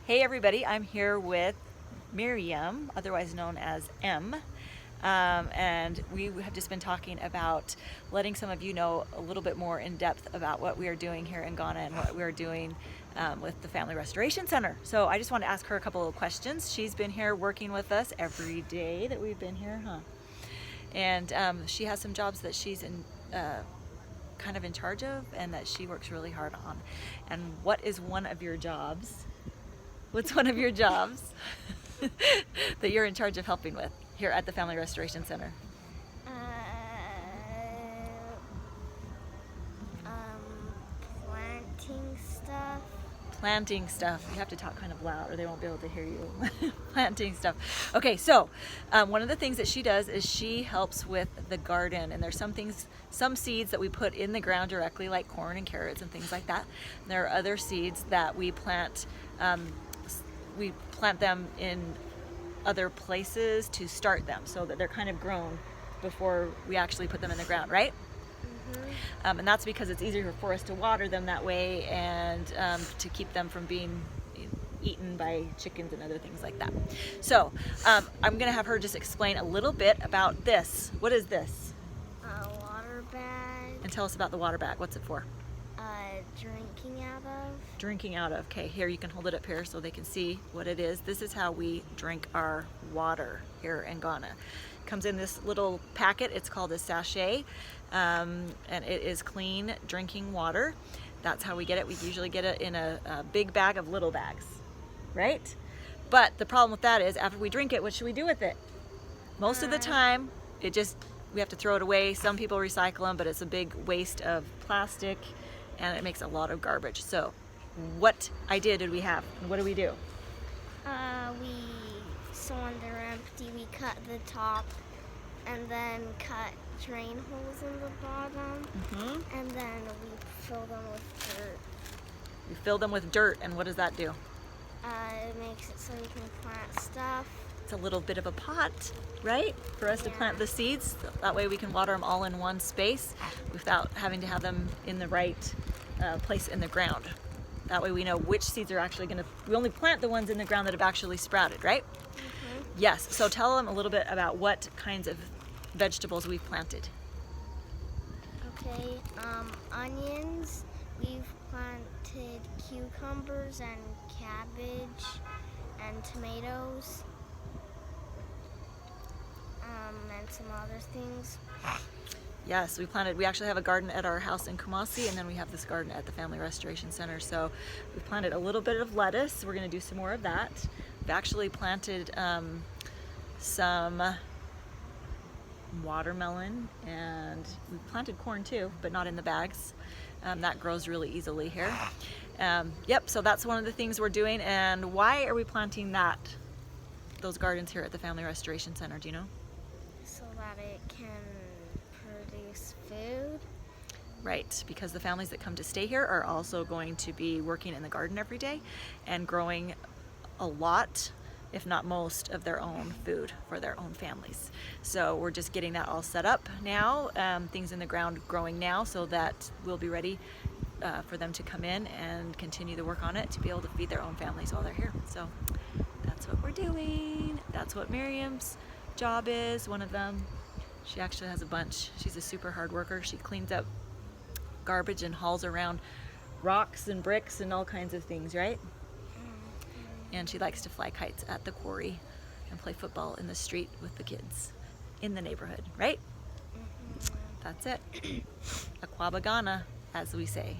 Hey everybody, I'm here with Miriam, otherwise known as M. And we have just been talking about letting some of you know a little bit more in depth about what we are doing here in Ghana and what we are doing with the Family Restoration Center. So I just want to ask her a couple of questions. She's been here working with us every day that we've been here, And she has some jobs that she's kind of in charge of and that she works really hard on. And what is one of your jobs? What's one of your jobs that you're in charge of helping with here at the Family Restoration Center? Planting stuff. Planting stuff. You have to talk kind of loud or they won't be able to hear you. Planting stuff. Okay, so one of the things that she does is she helps with the garden, and there's some seeds that we put in the ground directly, like corn and carrots and things like that. And there are other seeds that we plant them in other places to start them so that they're kind of grown before we actually put them in the ground, right? Mm-hmm. And that's because it's easier for us to water them that way and to keep them from being eaten by chickens and other things like that. So I'm going to have her just explain a little bit about this. What is this? A water bag. And tell us about the water bag. What's it for? Drinking out of. Drinking out of. Okay, here you can hold it up here so they can see what it is. This is how we drink our water here in Ghana. It comes in this little packet. It's called a sachet, and it is clean drinking water. That's how we get it. We usually get it in a big bag of little bags, right? But the problem with that is after we drink it, what should we do with it? Most of the time, we have to throw it away. Some people recycle them, but it's a big waste of plastic and it makes a lot of garbage. So what idea did we have? What do we do? So when they're empty, we cut the top and then cut drain holes in the bottom, and then we fill them with dirt. We fill them with dirt, and what does that do? It makes it so we can plant stuff. It's a little bit of a pot, right? For us to plant the seeds. That way we can water them all in one space without having to have them in the right place in the ground. That way we know which seeds are actually we only plant the ones in the ground that have actually sprouted, right? Mm-hmm. Yes, so tell them a little bit about what kinds of vegetables we've planted. Okay, onions, we've planted cucumbers and cabbage and tomatoes, and some other things. Yes, we actually have a garden at our house in Kumasi, and then we have this garden at the Family Restoration Center. So we planted a little bit of lettuce. We're going to do some more of that. We've actually planted some watermelon, and we planted corn too, but not in the bags. That grows really easily here. Yep, so that's one of the things we're doing. And why are we planting those gardens here at the Family Restoration Center? Do you know? So that it can produce food. Right, because the families that come to stay here are also going to be working in the garden every day and growing a lot, if not most, of their own food for their own families. So we're just getting that all set up now, things in the ground growing now, so that we'll be ready for them to come in and continue the work on it to be able to feed their own families while they're here. So that's what we're doing. That's what Miriam's job is, one of them. She actually has a bunch. She's a super hard worker. She cleans up garbage and hauls around rocks and bricks and all kinds of things, right? And she likes to fly kites at the quarry and play football in the street with the kids in the neighborhood, right? That's it. Aquabagana, as we say.